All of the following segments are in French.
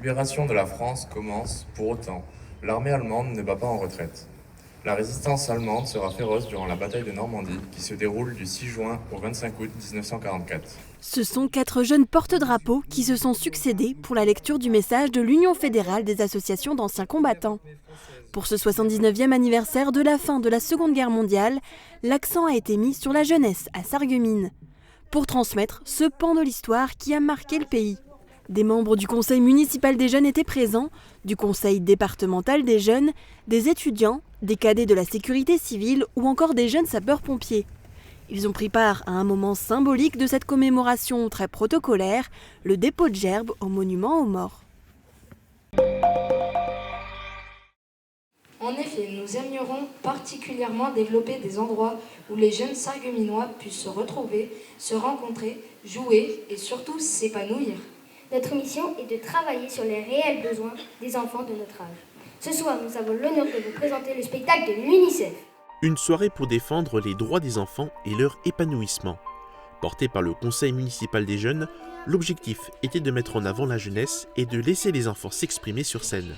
libération de la France commence, pour autant, l'armée allemande ne bat pas en retraite. La résistance allemande sera féroce durant la bataille de Normandie qui se déroule du 6 juin au 25 août 1944. Ce sont 4 jeunes porte-drapeaux qui se sont succédés pour la lecture du message de l'Union fédérale des associations d'anciens combattants. Pour ce 79e anniversaire de la fin de la Seconde Guerre mondiale, l'accent a été mis sur la jeunesse à Sarreguemines, pour transmettre ce pan de l'histoire qui a marqué le pays. Des membres du conseil municipal des jeunes étaient présents, du conseil départemental des jeunes, des étudiants, des cadets de la sécurité civile ou encore des jeunes sapeurs-pompiers. Ils ont pris part à un moment symbolique de cette commémoration très protocolaire, le dépôt de gerbes au monument aux morts. En effet, nous aimerions particulièrement développer des endroits où les jeunes Sarregueminois puissent se retrouver, se rencontrer, jouer et surtout s'épanouir. Notre mission est de travailler sur les réels besoins des enfants de notre âge. Ce soir, nous avons l'honneur de vous présenter le spectacle de l'UNICEF. Une soirée pour défendre les droits des enfants et leur épanouissement. Porté par le conseil municipal des jeunes, l'objectif était de mettre en avant la jeunesse et de laisser les enfants s'exprimer sur scène.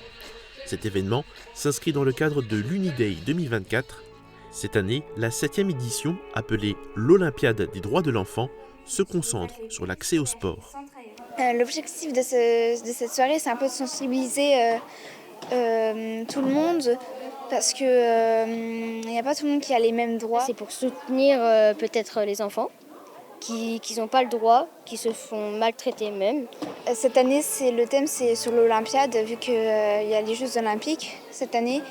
Cet événement s'inscrit dans le cadre de l'Uniday 2024. Cette année, la 7e édition, appelée l'Olympiade des droits de l'enfant, se concentre sur l'accès au sport. L'objectif de cette soirée, c'est un peu de sensibiliser tout le monde parce qu'il n'y a pas tout le monde qui a les mêmes droits. C'est pour soutenir peut-être les enfants qui n'ont pas le droit, qui se font maltraiter même. Cette année, le thème c'est sur l'Olympiade, vu qu'il y a les Jeux Olympiques cette année.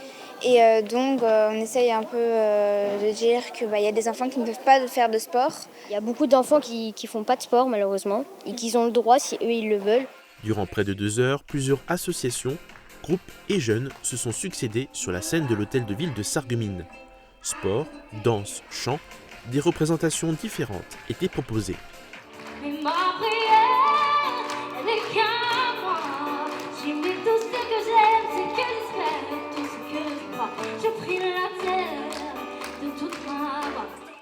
Et donc, on essaye un peu de dire qu'il y a des enfants qui ne peuvent pas faire de sport. Il y a beaucoup d'enfants qui ne font pas de sport, malheureusement, et qui ont le droit si eux, ils le veulent. Durant près de 2 heures, plusieurs associations, groupes et jeunes se sont succédés sur la scène de l'hôtel de ville de Sarreguemines. Sport, danse, chant, des représentations différentes étaient proposées.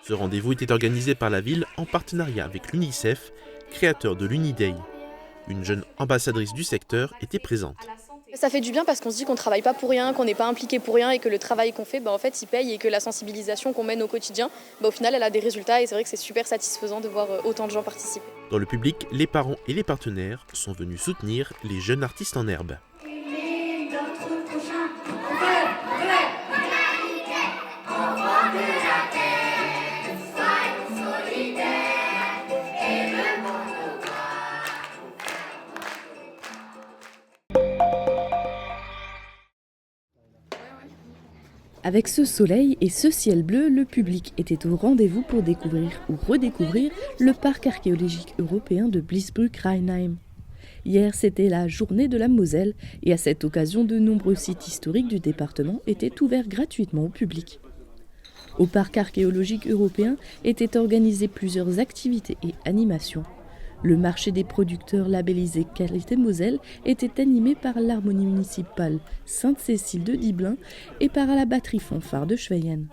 Ce rendez-vous était organisé par la ville en partenariat avec l'UNICEF, créateur de l'Uniday. Une jeune ambassadrice du secteur était présente. Ça fait du bien parce qu'on se dit qu'on ne travaille pas pour rien, qu'on n'est pas impliqué pour rien et que le travail qu'on fait, en fait, il paye et que la sensibilisation qu'on mène au quotidien, au final, elle a des résultats et c'est vrai que c'est super satisfaisant de voir autant de gens participer. Dans le public, les parents et les partenaires sont venus soutenir les jeunes artistes en herbe. Avec ce soleil et ce ciel bleu, le public était au rendez-vous pour découvrir ou redécouvrir le parc archéologique européen de Bliesbrück-Rheinheim. Hier, c'était la journée de la Moselle et à cette occasion, de nombreux sites historiques du département étaient ouverts gratuitement au public. Au parc archéologique européen étaient organisées plusieurs activités et animations. Le marché des producteurs labellisé Qualité Moselle était animé par l'harmonie municipale Sainte-Cécile de Diblin et par la batterie fanfare de Schweyen.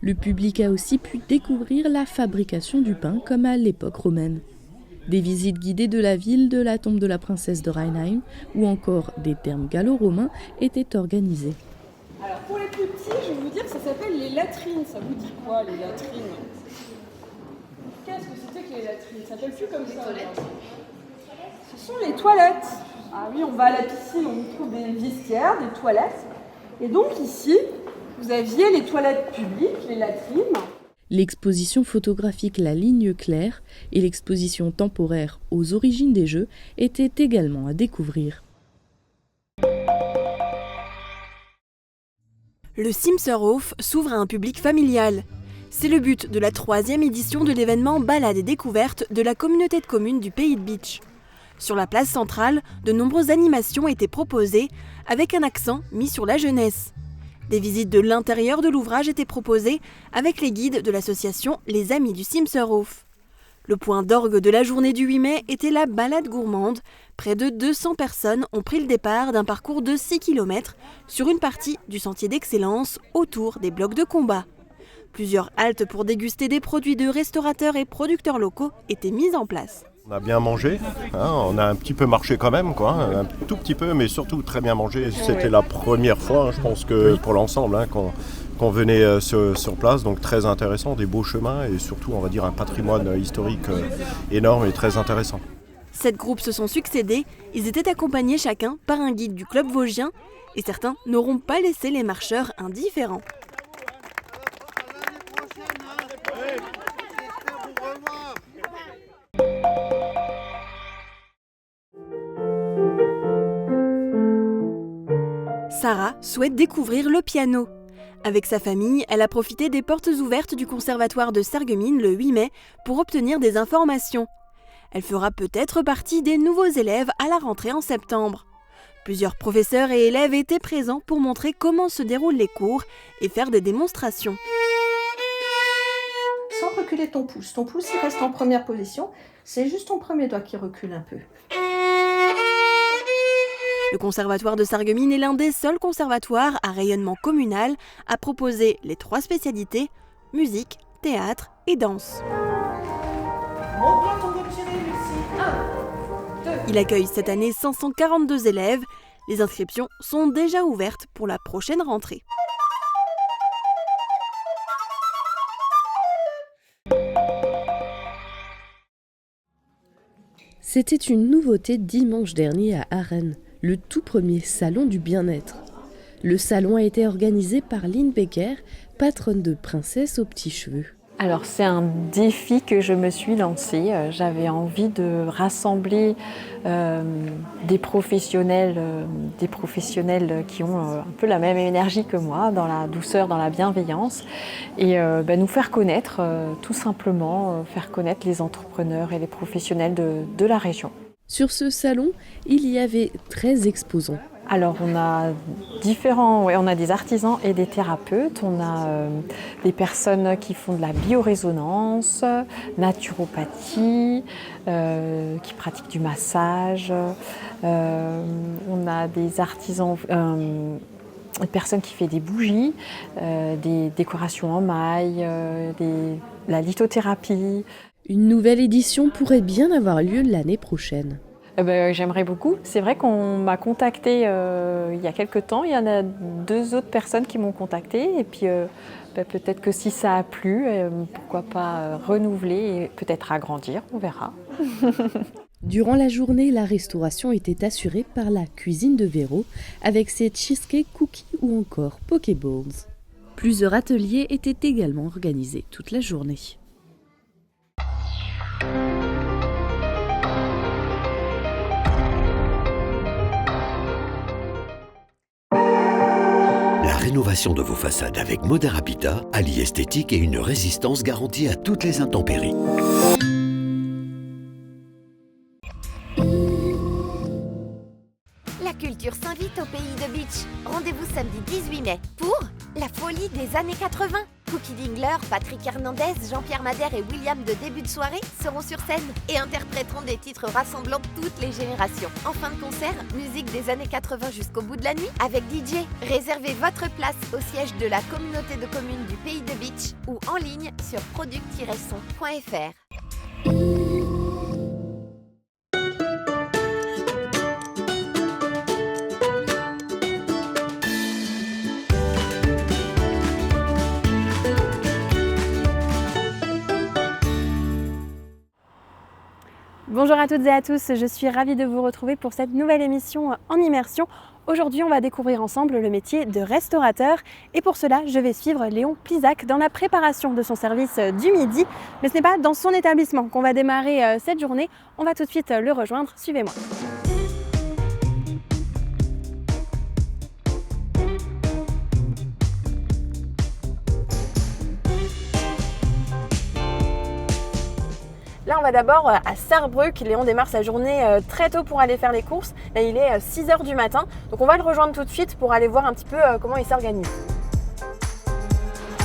Le public a aussi pu découvrir la fabrication du pain comme à l'époque romaine. Des visites guidées de la ville, de la tombe de la princesse de Rheinheim ou encore des thermes gallo-romains étaient organisés. Alors pour les plus petits, je vais vous dire que ça s'appelle les latrines. Ça vous dit quoi, les latrines? Qu'est-ce que c'était que les latrines? Ça s'appelle plus comme ça. Ce sont les toilettes. Ah oui, on va à la piscine, on trouve des vestiaires, des toilettes. Et donc ici, vous aviez les toilettes publiques, les latrines. L'exposition photographique La Ligne Claire et l'exposition temporaire Aux origines des jeux étaient également à découvrir. Le Simserhof s'ouvre à un public familial. C'est le but de la 3e édition de l'événement Balade et découverte de la communauté de communes du Pays de Bitche. Sur la place centrale, de nombreuses animations étaient proposées avec un accent mis sur la jeunesse. Des visites de l'intérieur de l'ouvrage étaient proposées avec les guides de l'association Les Amis du Simserhof. Le point d'orgue de la journée du 8 mai était la balade gourmande. Près de 200 personnes ont pris le départ d'un parcours de 6 km sur une partie du sentier d'excellence autour des blocs de combat. Plusieurs haltes pour déguster des produits de restaurateurs et producteurs locaux étaient mises en place. On a bien mangé, on a un petit peu marché quand même, un tout petit peu, mais surtout très bien mangé. C'était la première fois, je pense que pour l'ensemble, qu'on venait sur place, donc très intéressant, des beaux chemins et surtout, on va dire, un patrimoine historique énorme et très intéressant. 7 groupes se sont succédés, ils étaient accompagnés chacun par un guide du club vosgien et certains n'auront pas laissé les marcheurs indifférents. Sarah souhaite découvrir le piano. Avec sa famille, elle a profité des portes ouvertes du conservatoire de Sarreguemines le 8 mai pour obtenir des informations. Elle fera peut-être partie des nouveaux élèves à la rentrée en septembre. Plusieurs professeurs et élèves étaient présents pour montrer comment se déroulent les cours et faire des démonstrations. Sans reculer ton pouce il reste en première position, c'est juste ton premier doigt qui recule un peu. Le conservatoire de Sarreguemines est l'un des seuls conservatoires à rayonnement communal à proposer les 3 spécialités, musique, théâtre et danse. Il accueille cette année 542 élèves. Les inscriptions sont déjà ouvertes pour la prochaine rentrée. C'était une nouveauté dimanche dernier à Arène, le tout premier salon du bien-être. Le salon a été organisé par Lynn Becker, patronne de Princesse aux petits cheveux. Alors c'est un défi que je me suis lancé. J'avais envie de rassembler des professionnels qui ont un peu la même énergie que moi, dans la douceur, dans la bienveillance, et nous faire connaître, tout simplement, faire connaître les entrepreneurs et les professionnels de la région. Sur ce salon, il y avait 13 exposants. Alors on a on a des artisans et des thérapeutes, on a des personnes qui font de la biorésonance, naturopathie, qui pratiquent du massage, on a des artisans, une personne qui fait des bougies, des décorations en maille, la lithothérapie. Une nouvelle édition pourrait bien avoir lieu l'année prochaine. J'aimerais beaucoup. C'est vrai qu'on m'a contacté il y a quelques temps. Il y en a 2 autres personnes qui m'ont contacté. Et puis peut-être que si ça a plu, pourquoi pas renouveler et peut-être agrandir, on verra. Durant la journée, la restauration était assurée par la cuisine de Véro avec ses cheesecake cookies ou encore pokeballs. Plusieurs ateliers étaient également organisés toute la journée. La rénovation de vos façades avec Modern Habitat allie esthétique et une résistance garantie à toutes les intempéries. La culture s'invite au pays de Beach. Rendez-vous samedi 18 mai pour la folie des années 80. Cookie Dingler, Patrick Hernandez, Jean-Pierre Madère et William de début de soirée seront sur scène et interpréteront des titres rassemblant toutes les générations. En fin de concert, musique des années 80 jusqu'au bout de la nuit avec DJ. Réservez votre place au siège de la communauté de communes du pays de Beach ou en ligne sur product-son.fr. Bonjour à toutes et à tous, je suis ravie de vous retrouver pour cette nouvelle émission en immersion. Aujourd'hui, on va découvrir ensemble le métier de restaurateur et pour cela, je vais suivre Léon Plisac dans la préparation de son service du midi. Mais ce n'est pas dans son établissement qu'on va démarrer cette journée, on va tout de suite le rejoindre, suivez-moi. Là, on va d'abord à Sarrebruck. Léon démarre sa journée très tôt pour aller faire les courses. Là, il est 6h du matin. Donc, on va le rejoindre tout de suite pour aller voir un petit peu comment il s'organise.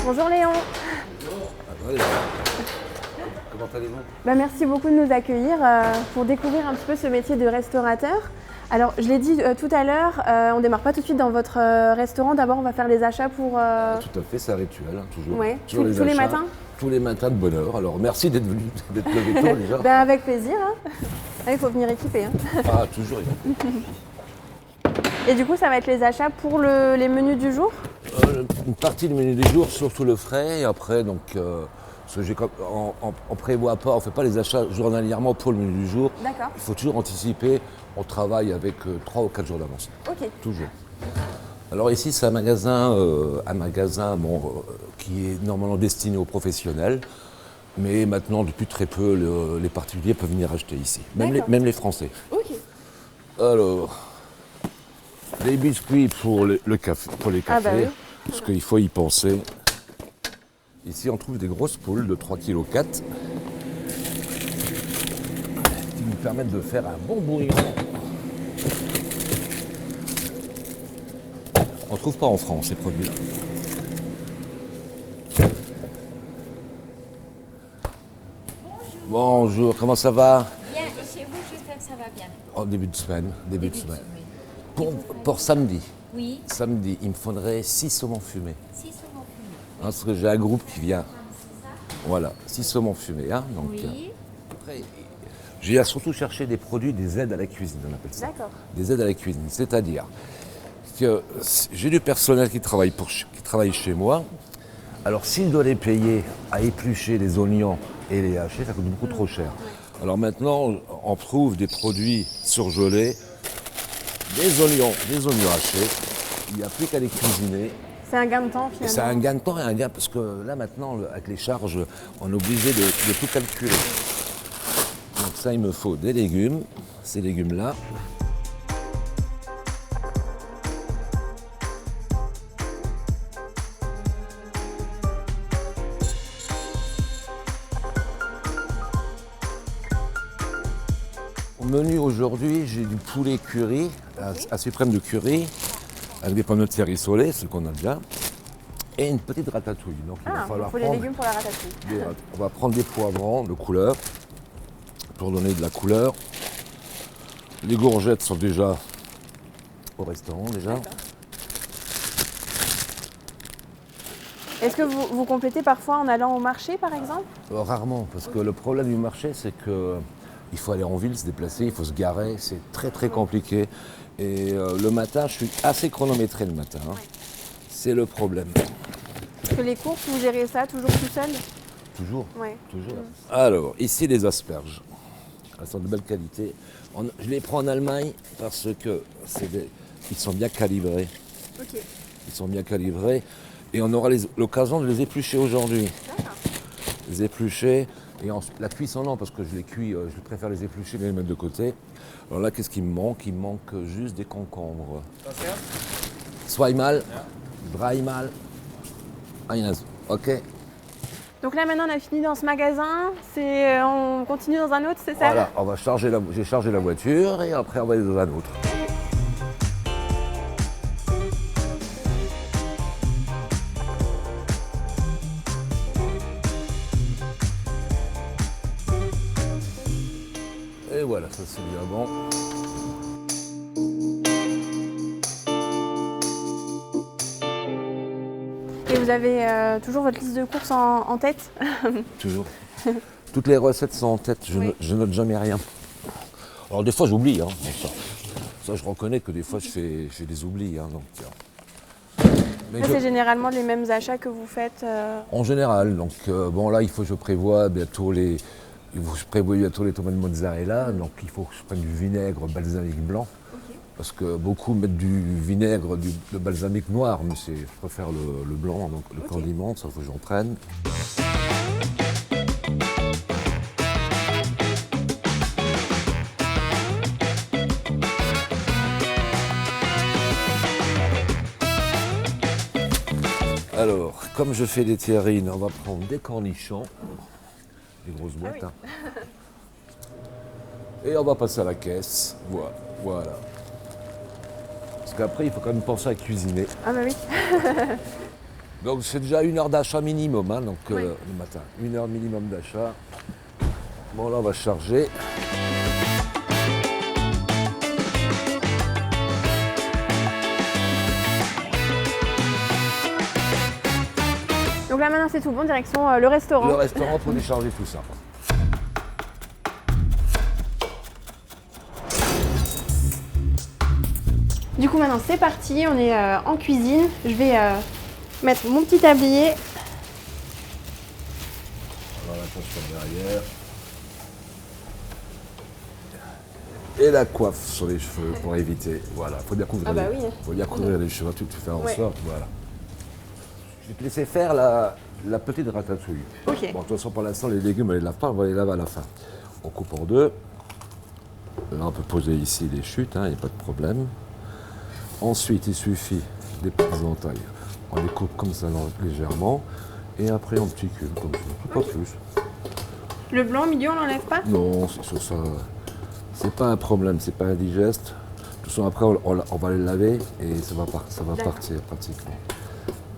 Bonjour Léon. Bonjour. comment allez-vous? Merci beaucoup de nous accueillir pour découvrir un petit peu ce métier de restaurateur. Alors, je l'ai dit tout à l'heure, on ne démarre pas tout de suite dans votre restaurant. D'abord, on va faire les achats pour... Tout à fait, c'est un rituel, hein, toujours. Ouais. Toujours Tous les achats, matins? Tous les matins de bonne heure. Alors, merci d'être venu, d'être levé tôt déjà. Avec plaisir. Hein. Il faut venir équipé. Hein. Ah, toujours. Et du coup, ça va être les achats pour les menus du jour? Une partie du menu du jour, surtout le frais. Et après, donc, on prévoit pas, on ne fait pas les achats journalièrement pour le menu du jour. D'accord. Il faut toujours anticiper. On travaille avec 3 ou 4 jours d'avance. Ok. Toujours. Alors ici, c'est un magasin qui est normalement destiné aux professionnels. Mais maintenant, depuis très peu, les particuliers peuvent venir acheter ici. Même les Français. Ok. Alors, les biscuits pour les cafés. Oui. Parce qu'il faut y penser. Ici, on trouve des grosses poules de 3,4 kg qui nous permettent de faire un bon bouillon. On ne trouve pas en France ces produits-là. Bonjour, comment ça va? Bien, et chez vous, j'espère que ça va bien. En début de semaine. Pour samedi. Oui. Samedi, il me faudrait 6 saumons fumés. 6 saumons fumés. Parce que j'ai un groupe qui vient. Voilà, 6 saumons fumés. Hein, donc, oui. Après, j'ai surtout cherché des produits, des aides à la cuisine, on appelle ça. D'accord. Des aides à la cuisine, c'est-à-dire que j'ai du personnel qui travaille chez moi. Alors s'il doit les payer à éplucher les oignons et les hacher, ça coûte beaucoup trop cher. Alors maintenant, on trouve des produits surgelés, des oignons hachés. Il n'y a plus qu'à les cuisiner. C'est un gain de temps finalement. C'est un gain de temps et un gain parce que là maintenant, avec les charges, on est obligé de tout calculer. Donc ça, il me faut des légumes, ces légumes-là. Au menu aujourd'hui, j'ai du poulet curry, à suprême de curry, avec des pommes de terre rissolées, ce qu'on a déjà, et une petite ratatouille. Donc il va falloir les légumes pour la ratatouille. On va prendre des poivrons de couleur pour donner de la couleur. Les courgettes sont déjà au restaurant déjà. Est-ce que vous complétez parfois en allant au marché par exemple? Rarement, parce que le problème du marché, c'est qu'il faut aller en ville, se déplacer, il faut se garer, c'est très très compliqué. Et le matin, je suis assez chronométré le matin. Hein. C'est le problème. Est-ce que les courses, vous gérez ça toujours tout seul? Toujours. Ouais. Toujours. Alors, ici les asperges. Elles sont de belle qualité. Je les prends en Allemagne parce que ils sont bien calibrés. Ok. Ils sont bien calibrés. Et on aura l'occasion de les éplucher aujourd'hui. Les éplucher. Et la cuisson, non, parce que je les cuis, je préfère les éplucher et les mettre de côté. Alors là, qu'est-ce qui me manque? Il me manque juste des concombres. Zweimal, dreimal, eines. Ok. Donc là, maintenant, on a fini dans ce magasin. On continue dans un autre, c'est ça? Voilà, j'ai chargé la voiture et après, on va aller dans un autre. Et voilà, ça c'est bien bon. Et vous avez toujours votre liste de courses en tête? Toujours. Toutes les recettes sont en tête, je note jamais rien. Alors des fois j'oublie, hein. Ça je reconnais que des fois je fais des oublis. Hein, donc, c'est généralement les mêmes achats que vous faites En général, donc bon là il faut que je prévois bientôt je prévois bientôt les tomates mozzarella, donc il faut que je prenne du vinaigre balsamique blanc. Parce que beaucoup mettent du vinaigre de balsamique noir, mais je préfère le blanc, donc le condiment, ça faut que j'en prenne. Alors, comme je fais des terrines, on va prendre des cornichons, des grosses boîtes. Hein. Et on va passer à la caisse. Voilà. Parce qu'après, il faut quand même penser à cuisiner. Ah bah oui. Donc c'est déjà 1 heure d'achat minimum, hein, donc, le matin. 1 heure minimum d'achat. Bon, là, on va charger. Donc là maintenant c'est tout bon, direction le restaurant. Le restaurant pour décharger tout ça. Du coup maintenant c'est parti, on est en cuisine. Je vais mettre mon petit tablier. Voilà, attention derrière. Et la coiffe sur les cheveux pour éviter. Voilà, faut bien couvrir. Ah bah oui. Faut bien couvrir les cheveux, tu fais en Ouais. sorte, voilà. Je vais te laisser faire la petite ratatouille. Ok. Bon, de toute façon, pour l'instant, les légumes, on les lave pas, on va les laver à la fin. On coupe en deux. Là, on peut poser ici les chutes, il n'y a pas de problème. Ensuite, il suffit des petites entailles. On les coupe comme ça légèrement. Et après, en petits cubes, comme ça, pas plus. Le blanc au milieu on l'enlève pas? Non, ça, c'est pas un problème, c'est pas indigeste. De toute façon, après, on va les laver et ça va partir pratiquement.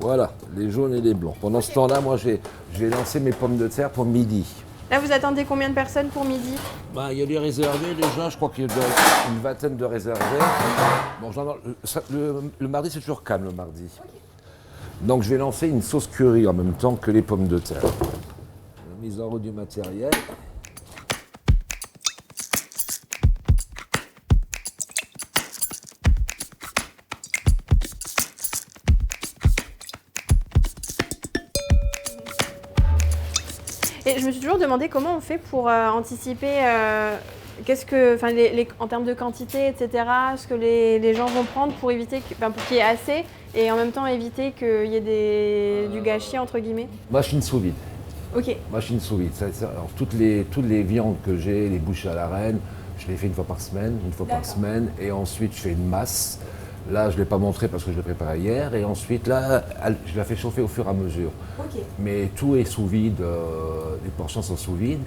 Voilà, les jaunes et les blancs. Pendant ce temps-là, moi, j'ai lancé mes pommes de terre pour midi. Là vous attendez combien de personnes pour midi? Il y a des réservés déjà, je crois qu'il y a une vingtaine de réservés. Bon, le mardi, c'est toujours calme le mardi. Donc je vais lancer une sauce curry en même temps que les pommes de terre. La mise en route du matériel. Et je me suis toujours demandé comment on fait pour anticiper en termes de quantité, etc., ce que les gens vont prendre pour éviter pour qu'il y ait assez et en même temps éviter qu'il y ait du gâchis entre guillemets. Machine sous vide. Ok. Machine sous vide. Alors, toutes les viandes que j'ai, les bouchées à la reine, je les fais une fois par semaine, et ensuite je fais une masse. Là, je ne l'ai pas montré parce que je l'ai préparé hier. Et ensuite, là, je la fais chauffer au fur et à mesure. Okay. Mais tout est sous vide, les portions sont sous vide.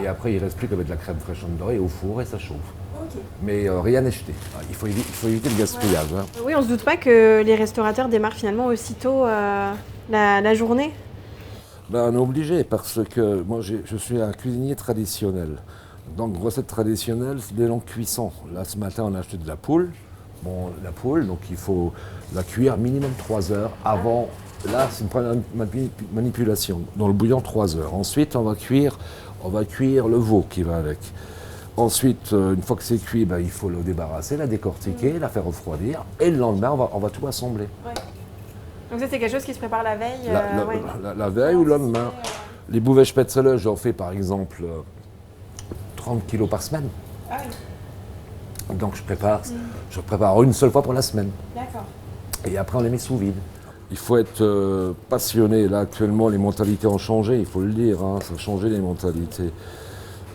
Et après, il ne reste plus qu'avec de la crème fraîchement dorée au four et ça chauffe. Okay. Mais rien n'est jeté. Il faut éviter le gaspillage. Ouais. Oui, on ne se doute pas que les restaurateurs démarrent finalement aussitôt la journée. On est obligé parce que moi, je suis un cuisinier traditionnel. Donc, recette traditionnelle, c'est des longues cuissons. Là, ce matin, on a acheté de la poule. Bon, la poule, donc il faut la cuire minimum 3 heures avant. Là, c'est une première manipulation. Dans le bouillon, 3 heures. Ensuite, on va cuire le veau qui va avec. Ensuite, une fois que c'est cuit, il faut le débarrasser, la décortiquer, la faire refroidir. Et le lendemain, on va tout assembler. Ouais. Donc ça, c'est quelque chose qui se prépare la veille la veille ou le lendemain. Les bouvet spätzle, j'en fais par exemple 30 kilos par semaine. Ah oui. Donc je prépare une seule fois pour la semaine. D'accord. Et après on les met sous vide. Il faut être passionné. Là actuellement les mentalités ont changé, il faut le dire, ça a changé les mentalités.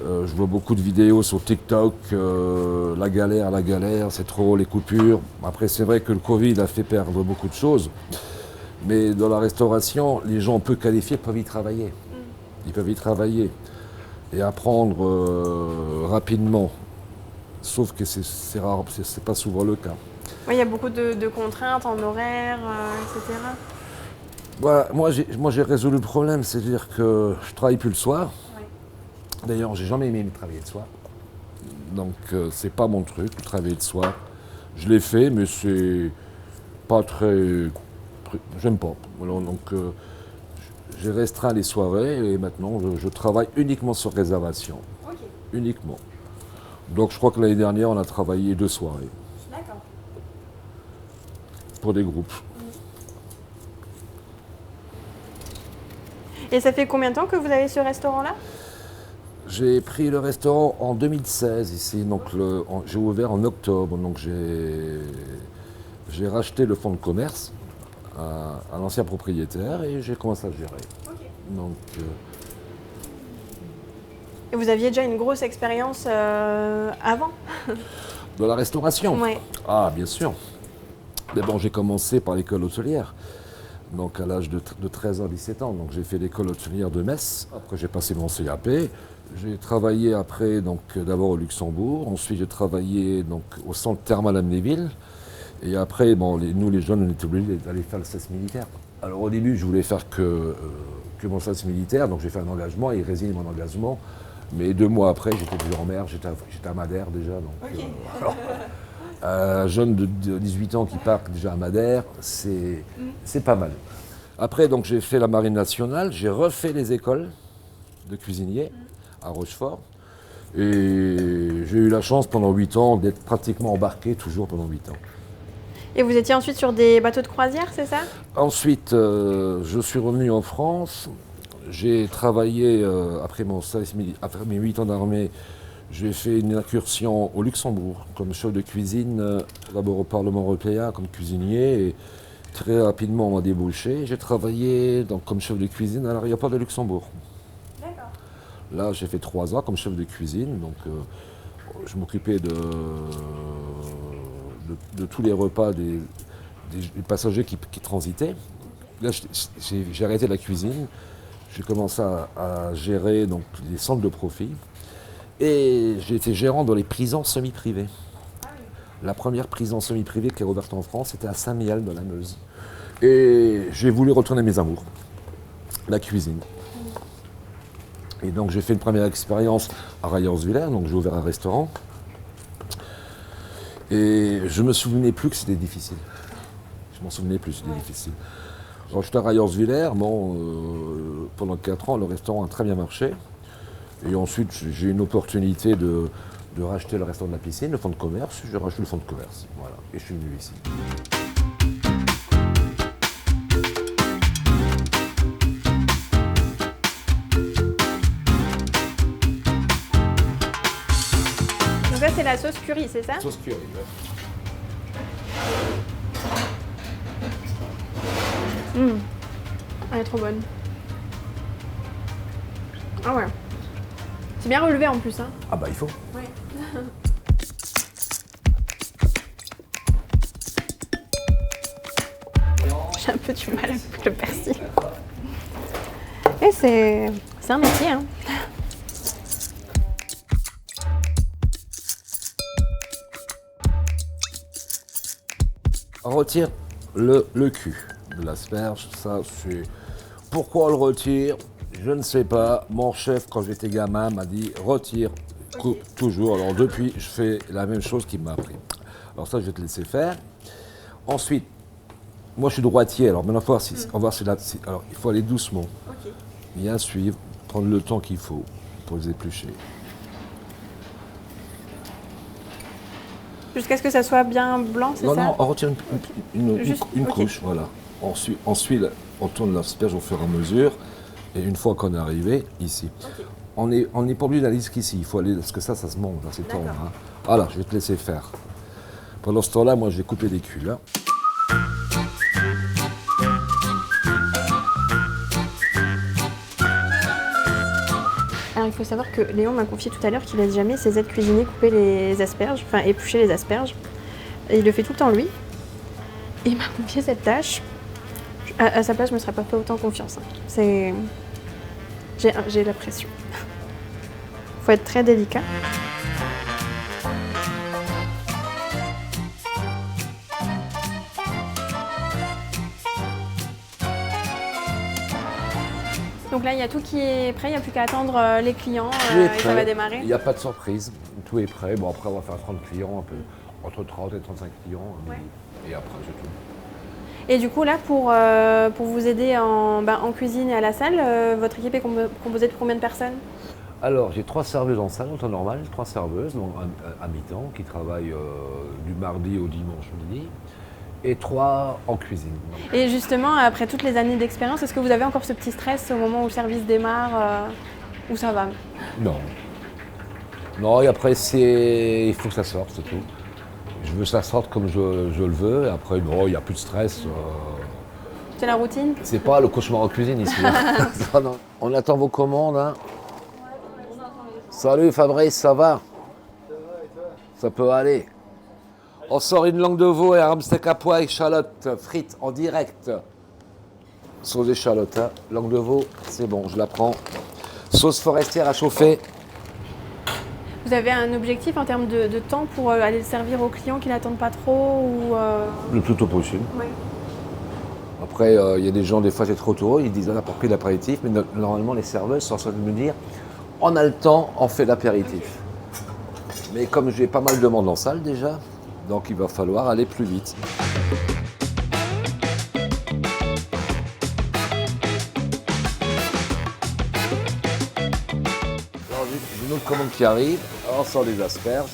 Je vois beaucoup de vidéos sur TikTok, la galère, c'est trop les coupures. Après c'est vrai que le Covid a fait perdre beaucoup de choses. Mais dans la restauration, les gens peu qualifiés peuvent y travailler. Ils peuvent y travailler et apprendre rapidement. Sauf que c'est rare, c'est pas souvent le cas. Oui, il y a beaucoup de contraintes en horaire, etc. Voilà, moi j'ai résolu le problème, c'est-à-dire que je travaille plus le soir. Oui. D'ailleurs, j'ai jamais aimé travailler le soir. Donc c'est pas mon truc, le travailler le soir. Je l'ai fait, mais c'est pas très. J'aime pas. Alors, donc j'ai restreint les soirées et maintenant je travaille uniquement sur réservation. Okay. Uniquement. Donc je crois que l'année dernière, on a travaillé 2 soirées. D'accord. Pour des groupes. Et ça fait combien de temps que vous avez ce restaurant-là? J'ai pris le restaurant en 2016 ici, donc j'ai ouvert en octobre. Donc j'ai racheté le fonds de commerce à l'ancien propriétaire et j'ai commencé à le gérer. Okay. Donc, et vous aviez déjà une grosse expérience avant? De la restauration? Oui. Ah, bien sûr. D'abord, j'ai commencé par l'école hôtelière, donc à l'âge de 13 ans, 17 ans. Donc, j'ai fait l'école hôtelière de Metz. Après, j'ai passé mon CAP. J'ai travaillé après, donc d'abord au Luxembourg. Ensuite, j'ai travaillé donc, au centre thermal Amnéville. Et après, nous, les jeunes, on était obligés d'aller faire le service militaire. Alors, au début, je voulais faire que mon service militaire. Donc, j'ai fait un engagement et résilié mon engagement. Mais 2 mois après, j'étais déjà en mer, j'étais à Madère déjà. Donc, un jeune de 18 ans qui part déjà à Madère, c'est pas mal. Après, donc, j'ai fait la Marine nationale, j'ai refait les écoles de cuisinier à Rochefort. Et j'ai eu la chance pendant 8 ans d'être pratiquement embarqué toujours pendant 8 ans. Et vous étiez ensuite sur des bateaux de croisière, c'est ça? Ensuite, je suis revenu en France. J'ai travaillé, après mes 8 ans d'armée, j'ai fait une incursion au Luxembourg comme chef de cuisine, d'abord au Parlement européen comme cuisinier. Et très rapidement, on m'a débauché. J'ai travaillé donc, comme chef de cuisine à l'aéroport de Luxembourg. D'accord. Là, j'ai fait 3 ans comme chef de cuisine. Donc, je m'occupais de tous les repas des passagers qui transitaient. Là, j'ai arrêté la cuisine. J'ai commencé à gérer donc, les centres de profit. Et j'ai été gérant dans les prisons semi-privées. La première prison semi-privée qui est ouverte en France, c'était à Saint-Mihiel, dans la Meuse. Et j'ai voulu retourner mes amours, la cuisine. Et donc j'ai fait une première expérience à Rayerswiller, donc j'ai ouvert un restaurant. Et je me souvenais plus que c'était difficile. Je m'en souvenais plus, c'était difficile. Quand j'étais à Rayerswiller, pendant 4 ans, le restaurant a très bien marché. Et ensuite, j'ai eu une opportunité de racheter le restaurant de la piscine, le fonds de commerce. J'ai racheté le fonds de commerce, voilà. Et je suis venu ici. Donc ça, c'est la sauce curry, c'est ça? Sauce curry, ouais. Elle est trop bonne. Ah ouais. C'est bien relevé en plus, hein. Ah bah il faut. Ouais. J'ai un peu du mal avec le persil. Et c'est un métier, hein. On retire le cul de l'asperge, ça c'est... Pourquoi on le retire? Je ne sais pas. Mon chef, quand j'étais gamin, m'a dit retire, coupe toujours. Alors depuis, je fais la même chose qu'il m'a appris. Alors ça, je vais te laisser faire. Ensuite, moi je suis droitier, alors maintenant, on va voir si alors il faut aller doucement. Okay. Bien suivre, prendre le temps qu'il faut pour les éplucher. Jusqu'à ce que ça soit bien blanc, c'est ça? Non, on retire une couche, voilà. Ensuite, on tourne l'asperge au fur et à mesure. Et une fois qu'on est arrivé ici, on n'est pas obligé d'aller jusqu'ici, il faut aller, parce que ça se monte, là, c'est tendre. Hein. Voilà, je vais te laisser faire. Pendant ce temps-là, moi, je vais couper des culs, là. Alors, il faut savoir que Léon m'a confié tout à l'heure qu'il laisse jamais ses aides cuisiniers couper les asperges, enfin éplucher les asperges. Et il le fait tout le temps lui. Et il m'a confié cette tâche. À sa place, je me serais pas fait autant confiance. Hein. J'ai la pression. Faut être très délicat. Donc là, il y a tout qui est prêt, il n'y a plus qu'à attendre les clients et ça va démarrer. Il n'y a pas de surprise, tout est prêt. Bon, après, on va faire 30 clients, un peu, entre 30 et 35 clients. Ouais. Et après, c'est tout. Et du coup, là, pour vous aider en cuisine et à la salle, votre équipe est composée de combien de personnes? Alors, j'ai 3 serveuses en salle, en temps normal, 3 serveuses donc à mi-temps qui travaillent du mardi au dimanche midi, et 3 en cuisine. Et justement, après toutes les années d'expérience, est-ce que vous avez encore ce petit stress au moment où le service démarre, ou ça va? Non. Non, et après, il faut que ça sorte, c'est tout. Je veux que ça sorte comme je le veux, et après, non, il n'y a plus de stress. C'est la routine? C'est pas le cauchemar en cuisine ici. Non, non. On attend vos commandes. Hein. Salut Fabrice, ça va? Ça peut aller. On sort une langue de veau et un steak à pois et échalotes frites en direct. Sauce échalote, hein. Langue de veau, c'est bon, je la prends. Sauce forestière à chauffer. Vous avez un objectif en termes de temps pour aller le servir aux clients qui n'attendent pas trop ou Le plus tôt possible. Oui. Après, il y a des gens, des fois c'est trop tôt, ils disent on a pas pris l'apéritif, mais normalement les serveuses sont en train de me dire on a le temps, on fait l'apéritif. Mais comme j'ai pas mal de monde en salle déjà, donc il va falloir aller plus vite. Alors, j'ai une autre commande qui arrive, on sort les asperges.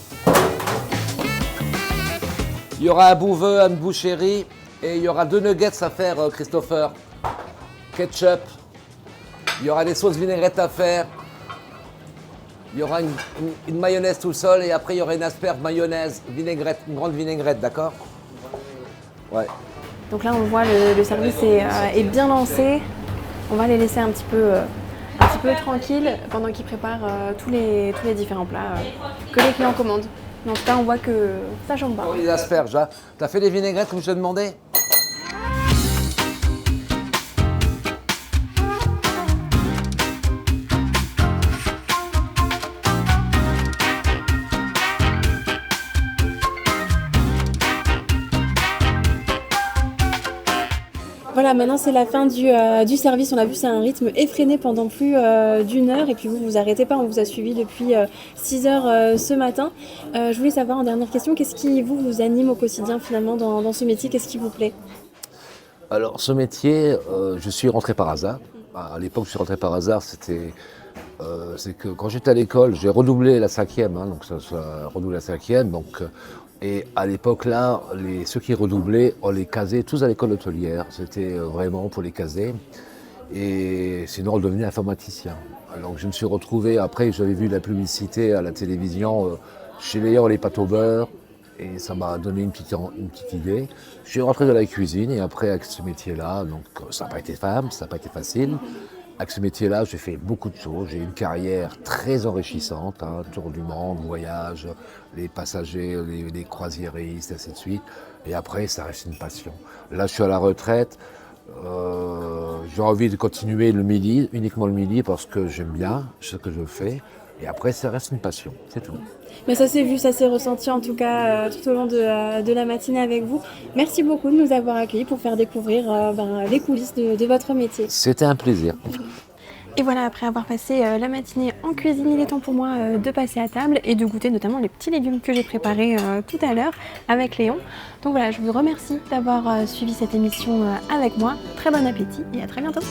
Il y aura un bouveux, une boucherie et il y aura 2 nuggets à faire, Christopher. Ketchup, il y aura des sauces vinaigrettes à faire. Il y aura une mayonnaise tout seul et après il y aura une asperge mayonnaise, vinaigrette, une grande vinaigrette, d'accord? Ouais. Donc là on voit le service est bien lancé. On va les laisser un petit peu tranquilles pendant qu'ils préparent tous les différents plats que les clients commandent. Mais en tout cas on voit que ça chambre pas. Les asperges, hein. T'as fait des vinaigrettes comme je te demandais? Voilà, maintenant c'est la fin du service. On a vu, c'est un rythme effréné pendant plus d'1 heure. Et puis vous vous arrêtez pas, on vous a suivi depuis 6 heures ce matin. Je voulais savoir en dernière question, qu'est-ce qui vous anime au quotidien finalement dans ce métier? Qu'est-ce qui vous plaît? Alors ce métier, je suis rentré par hasard. À l'époque, je suis rentré par hasard, c'est que quand j'étais à l'école, j'ai redoublé la 5e, hein, donc ça redoublé la 5e. Et à l'époque là, ceux qui redoublaient, on les casait tous à l'école hôtelière. C'était vraiment pour les caser. Et sinon, on devenait informaticien. Alors je me suis retrouvé, après j'avais vu la publicité à la télévision chez Léon les pâtes au beurre. Et ça m'a donné une petite idée. Je suis rentré dans la cuisine et après avec ce métier-là, donc ça n'a pas été simple, ça n'a pas été facile. Avec ce métier-là, j'ai fait beaucoup de choses. J'ai eu une carrière très enrichissante, hein, tour du monde, voyage, les passagers, les croisiéristes, ainsi de suite. Et après, ça reste une passion. Là, je suis à la retraite. J'ai envie de continuer le midi, uniquement le midi, parce que j'aime bien ce que je fais. Et après, ça reste une passion, c'est tout. Mais ça s'est vu, ça s'est ressenti en tout cas tout au long de la matinée avec vous. Merci beaucoup de nous avoir accueillis pour faire découvrir les coulisses de votre métier. C'était un plaisir. Et voilà, après avoir passé la matinée en cuisine, il est temps pour moi de passer à table et de goûter notamment les petits légumes que j'ai préparés tout à l'heure avec Léon. Donc voilà, je vous remercie d'avoir suivi cette émission avec moi. Très bon appétit et à très bientôt.